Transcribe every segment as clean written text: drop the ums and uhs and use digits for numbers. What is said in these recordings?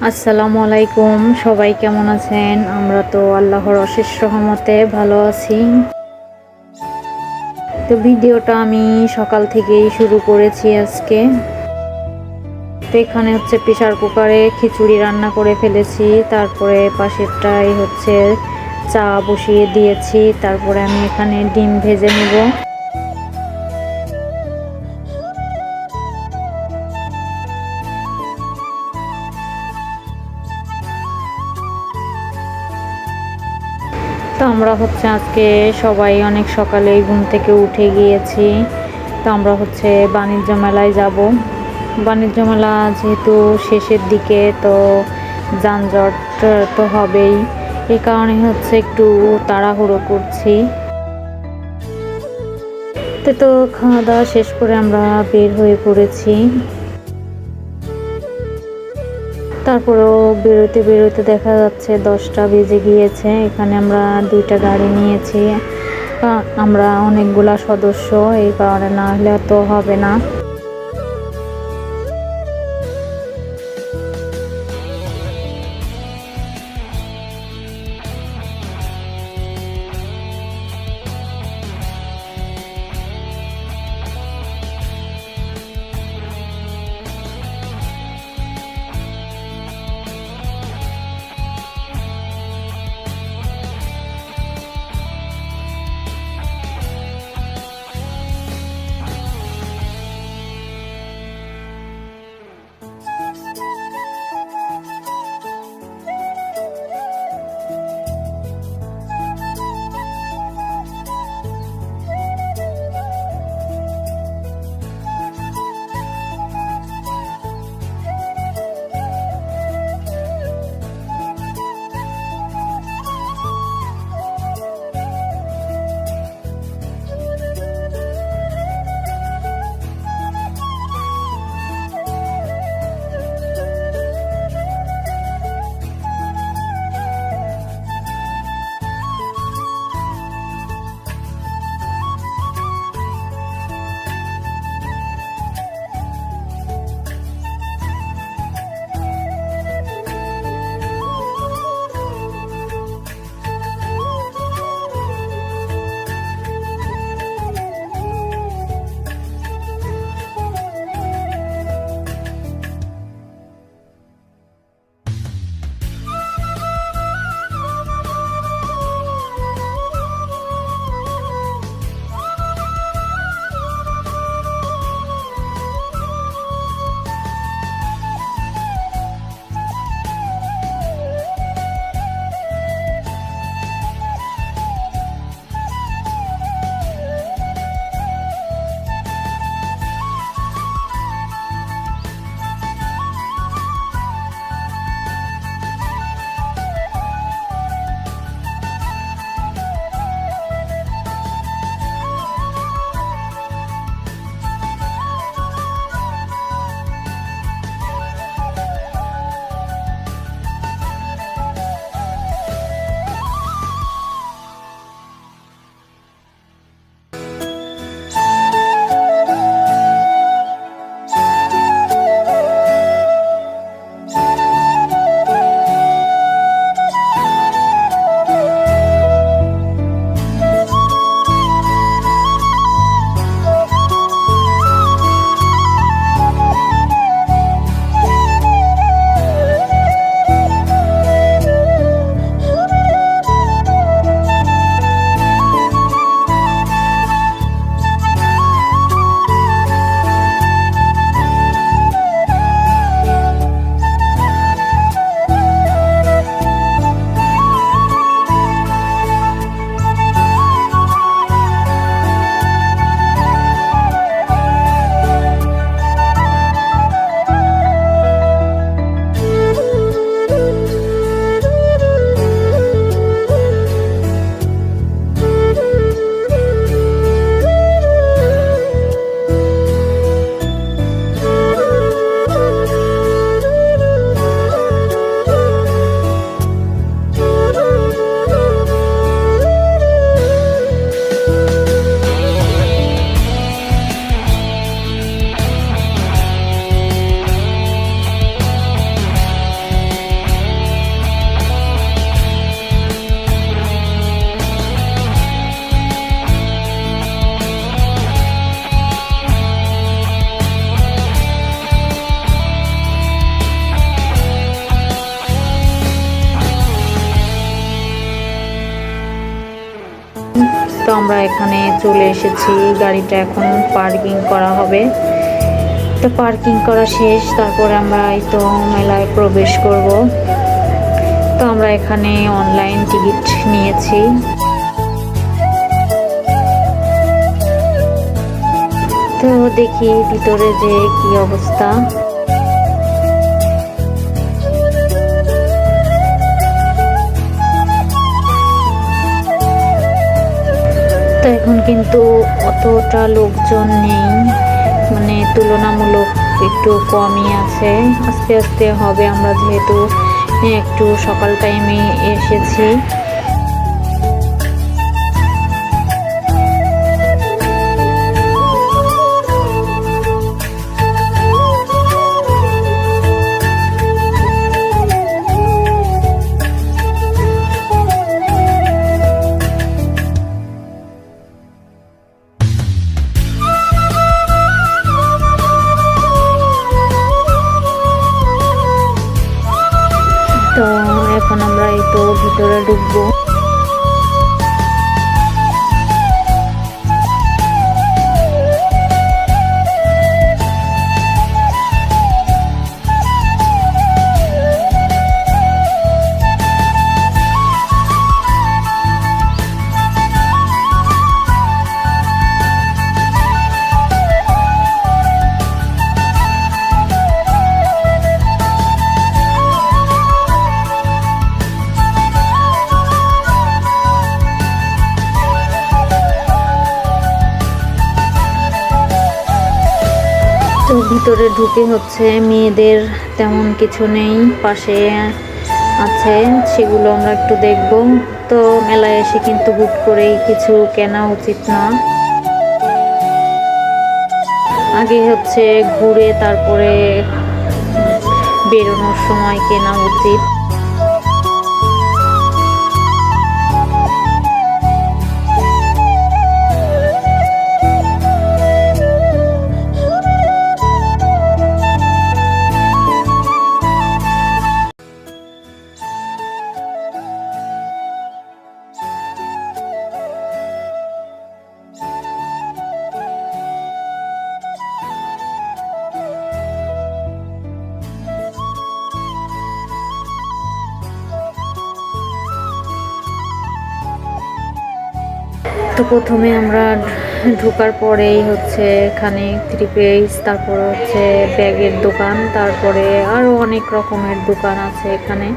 আসসালামু আলাইকুম, সবাই কেমন আছেন? আমরা তো আল্লাহর অশেষ রহমতে ভালো আছি। তো ভিডিওটা আমি সকাল থেকেই শুরু করেছি আজকে। তো এখানে হচ্ছে প্রেসার কুকারে খিচুড়ি রান্না করে ফেলেছি, তারপরে পাশেরটাই হচ্ছে চা বসিয়ে দিয়েছি, তারপরে আমি এখানে ডিম ভেজে নেব। তো আমরা হচ্ছে আজকে সবাই অনেক সকালেই ঘুম থেকে উঠে গিয়েছি। তো আমরা হচ্ছে বাণিজ্য মেলায় যাব। বাণিজ্য মেলা যেহেতু শেষের দিকে, তো যানজট তো হবেই, এই কারণে হচ্ছে একটু তাড়াহুড়ো করছি। তো খাওয়া দাওয়া শেষ করে আমরা বের হয়ে পড়েছি। তারপরেও বেরোতে বেরোতে দেখা যাচ্ছে 10টা বেজে গিয়েছে। এখানে আমরা 2টা গাড়ি নিয়েছি, আমরা অনেকগুলা সদস্য, এই কারণে না হলে তো হবে না। তো আমরা এখানে চলে এসেছি, গাড়িটা এখন পার্কিং করা হবে। তো পার্কিং করা শেষ, তারপরে আমরা এই তো মেলায় প্রবেশ করব। তো আমরা এখানে অনলাইন টিকিট নিয়েছি। তো দেখি ভিতরে যে কি অবস্থা। তো এখন কিন্তু অতটা লোকজন নেই, মানে তুলনামূলক একটু কমই আছে। আস্তে আস্তে হবে, আমরা যেহেতু একটু সকাল টাইমে এসেছি। তো এখন আমরা এই তো ভিতরে ঢুকবো। তো ভিতরে ঢুকে হচ্ছে মেয়েদের তেমন কিছু নেই, পাশে আছে, সেগুলো আমরা একটু দেখব। তো মেলায় এসে কিন্তু হুট করেই কিছু কেনা উচিত না, আগে হচ্ছে ঘুরে তারপরে বেরোনোর সময় কেনা উচিত। তো প্রথমে আমরা ঢোকার পরেই হচ্ছে এখানে 3 পিস, তারপর হচ্ছে ব্যাগের দোকান, তারপরে আরো অনেক রকমের দোকান আছে এখানে।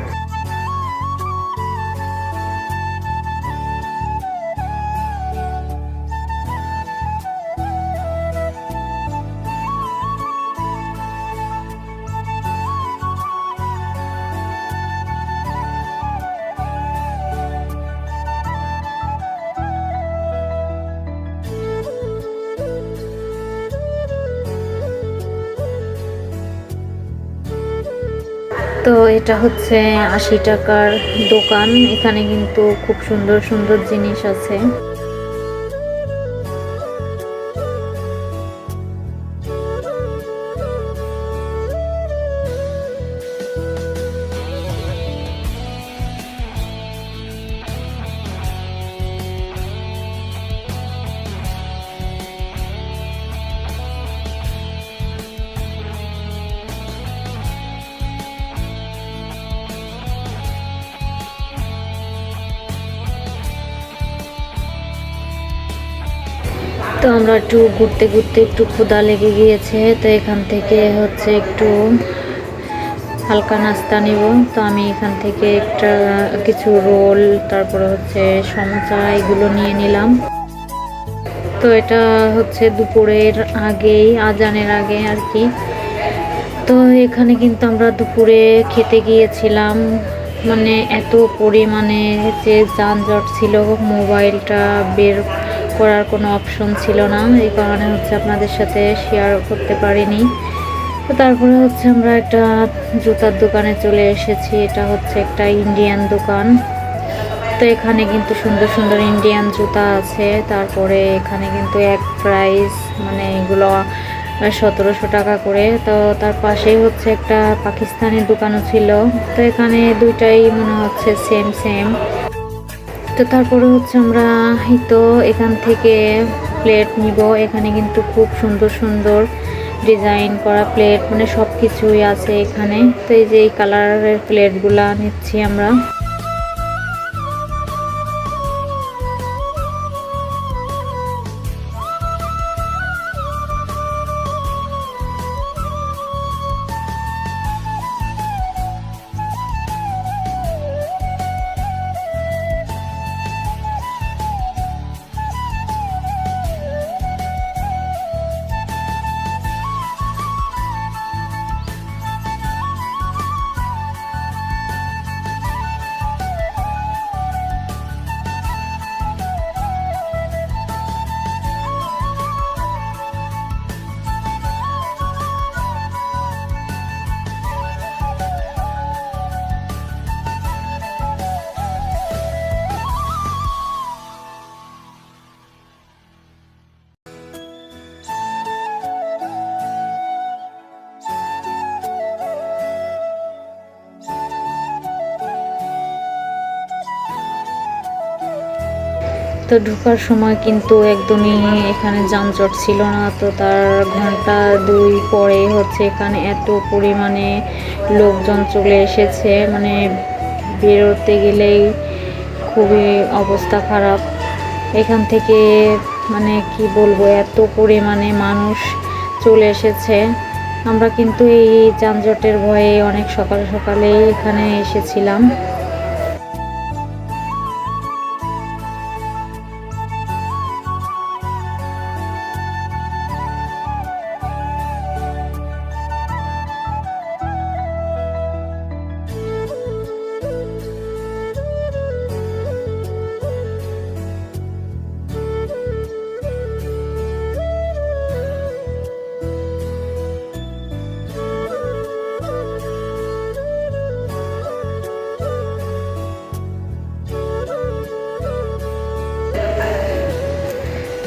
তো এটা হচ্ছে 80 টাকার দোকান, এখানে কিন্তু খুব সুন্দর সুন্দর জিনিস আছে। তো আমরা একটু ঘুরতে ঘুরতে একটু ক্ষুধা লেগে গিয়েছে, তো এখান থেকে হচ্ছে একটু হালকা নাস্তা নিব। তো আমি এখান থেকে একটা কিছু রোল, তারপরে হচ্ছে সমোসা, এগুলো নিয়ে নিলাম। তো এটা হচ্ছে দুপুরের আগেই, আজানের আগে আর কি। তো এখানে কিন্তু আমরা দুপুরে খেতে গিয়েছিলাম, মানে এত পরিমাণে যে যানজট ছিল, মোবাইলটা বের করার কোনো অপশন ছিল না, এই কারণে হচ্ছে আপনাদের সাথে শেয়ার করতে পারিনি। তো তারপরে হচ্ছে আমরা একটা জুতার দোকানে চলে এসেছি, এটা হচ্ছে একটা ইন্ডিয়ান দোকান। তো এখানে কিন্তু সুন্দর সুন্দর ইন্ডিয়ান জুতা আছে, তারপরে এখানে কিন্তু এক প্রাইস, মানে এগুলো 1700 টাকা করে। তো তার পাশেই হচ্ছে একটা পাকিস্তানি দোকানও ছিল, তো এখানে দুইটাই মনে হচ্ছে সেম সেম। তো তারপরে হচ্ছে আমরা এই তো এখান থেকে প্লেট নিব। এখানে কিন্তু খুব সুন্দর সুন্দর ডিজাইন করা প্লেট, মানে সব কিছুই আছে এখানে। তো এই যে এই কালারের প্লেটগুলা নিচ্ছি আমরা। তো ঢোকার সময় কিন্তু একদমই এখানে যানজট ছিল না। তো তার ঘন্টা 2 পরে হচ্ছে এখানে এত পরিমাণে লোকজন চলে এসেছে, মানে বেরোতে গেলেই খুবই অবস্থা খারাপ এখান থেকে। মানে কি বলবো, এত পরিমাণে মানুষ চলে এসেছে। আমরা কিন্তু এই যানজটের ভয়ে অনেক সকাল সকালেই এখানে এসেছিলাম।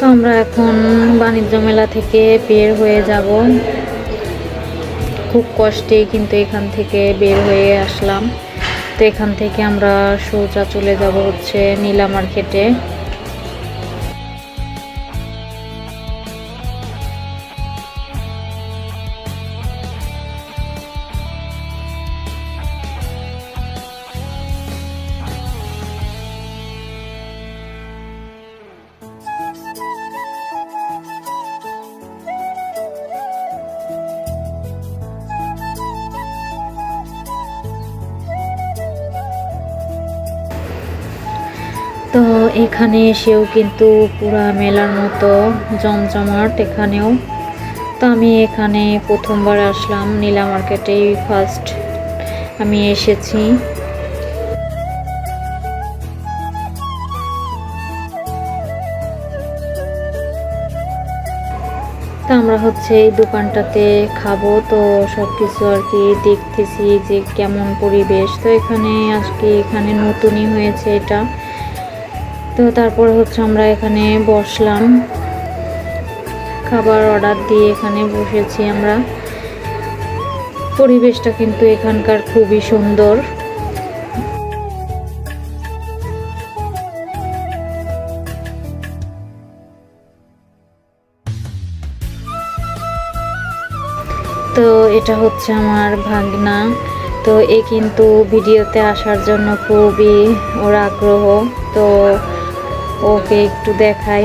তো আমরা এখন বাণিজ্য মেলা থেকে বের হয়ে যাব। খুব কষ্টেই কিন্তু এখান থেকে বের হয়ে আসলাম। তো এখান থেকে আমরা সোজা চলে যাব হচ্ছে নীলা মার্কেটে। তো এখানে এসেও কিন্তু পুরা মেলার মতো জমজমাট এখানেও। তো আমি এখানে প্রথমবার আসলাম, নীলা মার্কেটেই ফার্স্ট আমি এসেছি। তো আমরা হচ্ছে এই দোকানটাতে খাবো, তো সব কিছু আর কি দেখতেছি যে কেমন পরিবেশ। তো এখানে আজকে এখানে নতুনই হয়েছে এটা। তো তারপরে হচ্ছে আমরা এখানে বসলাম, খাবার অর্ডার দিয়ে এখানে বসেছি আমরা। পরিবেশটা কিন্তু এখানকার খুবই সুন্দর। তো এটা হচ্ছে আমার ভাগনা। তো এ কিন্তু ভিডিওতে আসার জন্য খুবই ওর আগ্রহ। তো ওকে একটু দেখাই।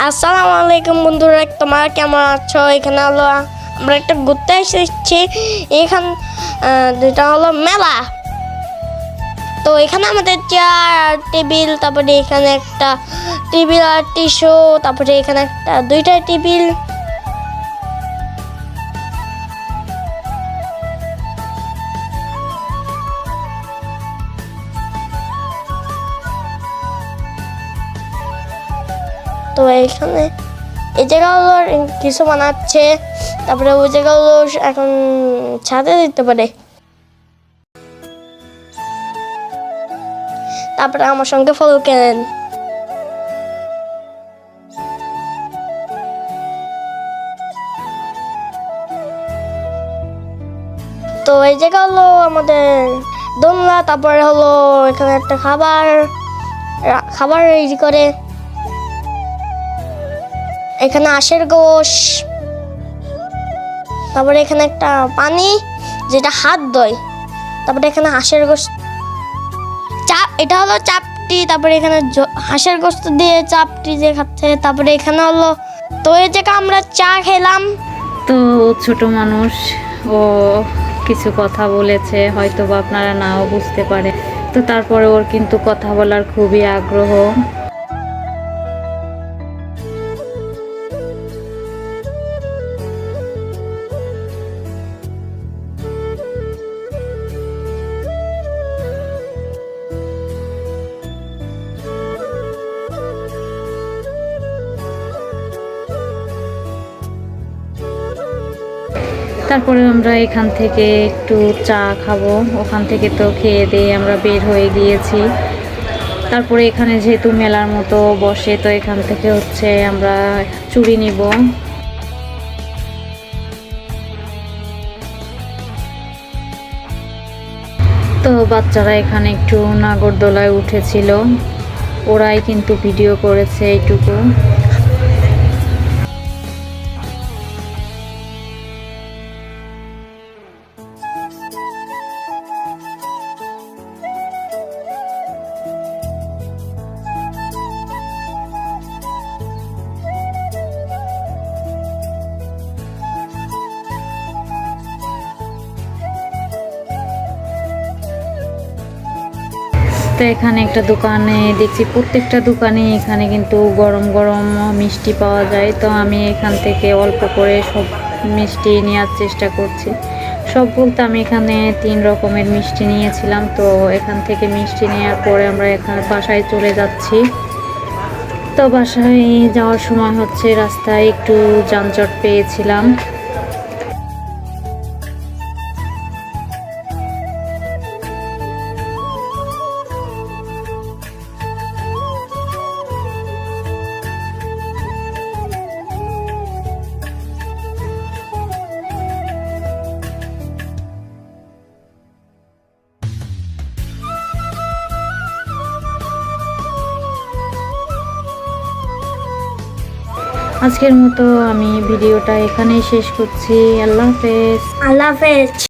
আসসালামু আলাইকুম বন্ধুরা, তোমরা কেমন আছো? এখানে হলো আমরা একটা ঘুরতে এসেছি। এখান যেটা হলো মেলা। তো এখানে আমাদের চেয়ার আর টেবিল, তারপরে এখানে একটা টেবিল আর টিস্যু, তারপরে এখানে একটা 2টা টেবিল। তো এখানে এই জায়গাগুলো কিছু বানাচ্ছে, তারপরে ওই জায়গাগুলো এখন ছাদে দিতে পারে। তারপরে আমার সঙ্গে ফলো কেনেন। তো এই জায়গা হলো আমাদের দোলনা, তারপরে হলো এখানে একটা খাবার রেডি করে, এখানে আঁশের গোশ, তারপরে এখানে একটা পানি যেটা হাত ধোয়, তারপরে এখানে হাঁসের গোশত, এটা হলো চাপটি, তারপরে এখানে হাঁসের গোশত দিয়ে চাপটি যে খাচ্ছে, তারপরে এখানে হলো, তো এই জায়গায় আমরা চা খেলাম। তো ছোট মানুষ, ও কিছু কথা বলেছে, হয়তো বা আপনারা নাও বুঝতে পারে, তো তারপরে ওর কিন্তু কথা বলার খুবই আগ্রহ। তারপরে আমরা এখান থেকে একটু চা খাবো, ওখান থেকে তো খেয়ে দিয়ে আমরা বের হয়ে গিয়েছি। তারপরে এখানে যেহেতু মেলার মতো বসে, তো এখান থেকে হচ্ছে আমরা চুড়ি নিব। তো বাচ্চারা এখানে একটু নাগরদোলায় উঠেছিল, ওরাই কিন্তু ভিডিও করেছে এইটুকু। তো এখানে একটা দোকানে দেখছি, প্রত্যেকটা দোকানে এখানে কিন্তু গরম গরম মিষ্টি পাওয়া যায়। তো আমি এখান থেকে অল্প করে সব মিষ্টি নেওয়ার চেষ্টা করছি। সব বলতে আমি এখানে 3 রকমের মিষ্টি নিয়েছিলাম। তো এখান থেকে মিষ্টি নেওয়ার পরে আমরা এখানে বাসায় চলে যাচ্ছি। তো বাসায় যাওয়ার সময় হচ্ছে রাস্তায় একটু যানজট পেয়েছিলাম। আজকের মতো আমি ভিডিওটা এখানেই শেষ করছি। আল্লাহ হাফেজ। আল্লাহ হাফেজ।